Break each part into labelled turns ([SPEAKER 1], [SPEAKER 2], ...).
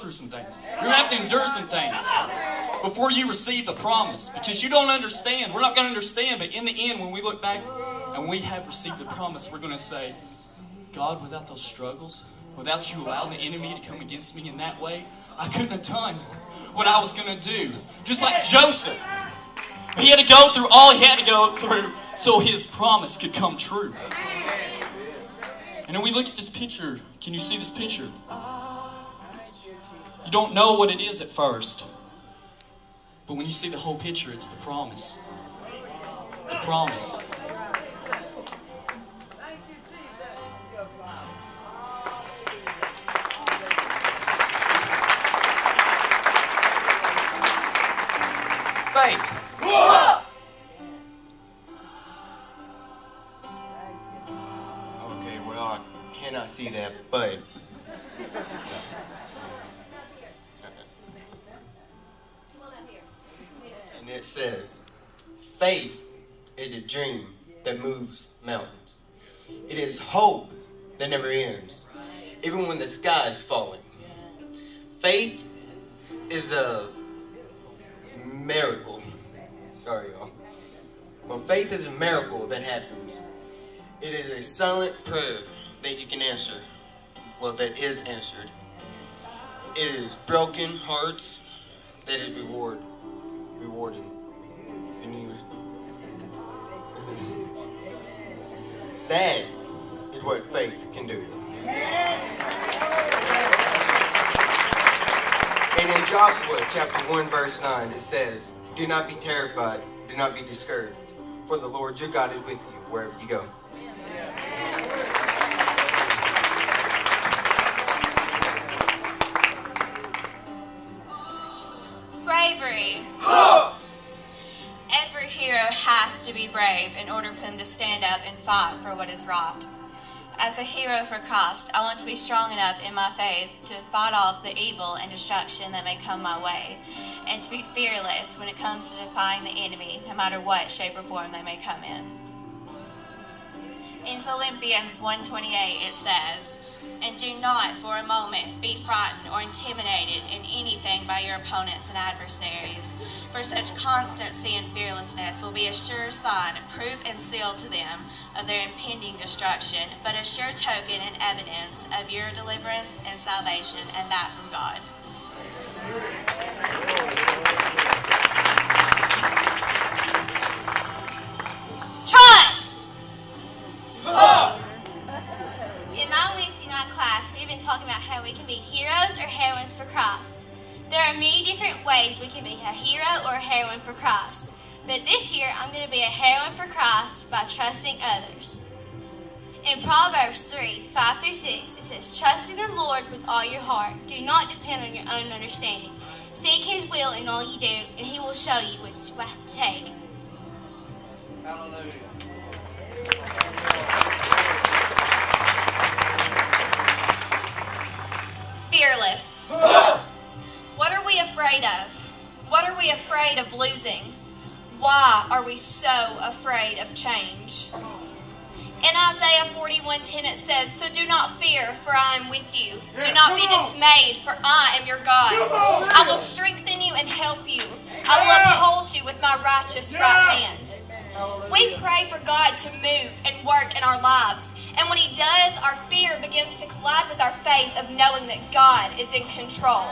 [SPEAKER 1] through some things. You're going to have to endure some things before you receive the promise. Because you don't understand. We're not going to understand. But in the end, when we look back and we have received the promise, we're going to say, God, without those struggles, without you allowing the enemy to come against me in that way, I couldn't have done what I was going to do. Just like Joseph. He had to go through all he had to go through so his promise could come true. And then we look at this picture. Can you see this picture? You don't know what it is at first. But when you see the whole picture, it's the promise. The promise. Faith.
[SPEAKER 2] Okay, well, I cannot see that, but and it says, faith is a dream that moves mountains. It is hope that never ends, even when the sky is falling. Faith is a miracle. Sorry, y'all. Well, faith is a miracle that happens. It is a silent prayer that you can answer. Well, that is answered. It is broken hearts that is rewarding. And you, that is what faith can do. And in Joshua chapter 1 verse 9 it says, do not be terrified, do not be discouraged, for the Lord your God is with you wherever you go.
[SPEAKER 3] Bravery. Every hero has to be brave in order for them to stand up and fight for what is right. As a hero for Christ, I want to be strong enough in my faith to fight off the evil and destruction that may come my way, and to be fearless when it comes to defying the enemy, no matter what shape or form they may come in. In Philippians 1:28 it says, and do not for a moment be frightened or intimidated in anything by your opponents and adversaries, for such constancy and fearlessness will be a sure sign, proof and seal to them of their impending destruction, but a sure token and evidence of your deliverance and salvation, and that from God. Trust!
[SPEAKER 4] In my Wednesday night class, we've been talking about how we can be heroes or heroines for Christ. There are many different ways we can be a hero or a heroine for Christ. But this year, I'm going to be a heroine for Christ by trusting others. In Proverbs 3:5-6, it says, trust in the Lord with all your heart. Do not depend on your own understanding. Seek His will in all you do, and He will show you which way to take.
[SPEAKER 2] Hallelujah.
[SPEAKER 3] Fearless. What are we afraid of? What are we afraid of losing? Why are we so afraid of change? In Isaiah 41:10 it says, so do not fear, for I am with you. Do not be dismayed, for I am your God. I will strengthen you and help you. I will uphold you with my righteous right hand. We pray for God to move and work in our lives. And when He does, our fear begins to collide with our faith of knowing that God is in control.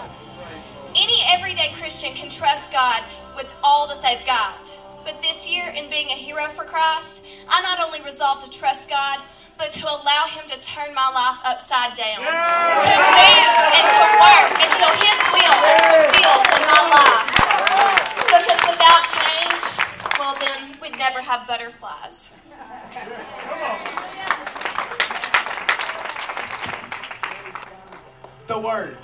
[SPEAKER 3] Any everyday Christian can trust God with all that they've got. But this year, in being a hero for Christ, I not only resolved to trust God, but to allow Him to turn my life upside down. To move and to work until His will is fulfilled in my life. Because without change, well then, we'd never have butterflies.
[SPEAKER 5] The Word.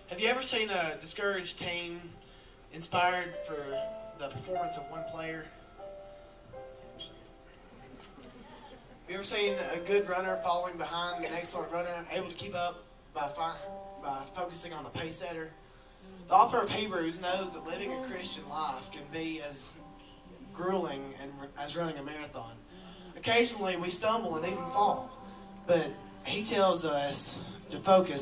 [SPEAKER 5] Have you ever seen a discouraged team inspired for the performance of one player? Have you ever seen a good runner following behind an excellent runner, able to keep up by focusing on the pace setter? The author of Hebrews knows that living a Christian life can be as grueling as running a marathon. Occasionally we stumble and even fall, but he tells us to focus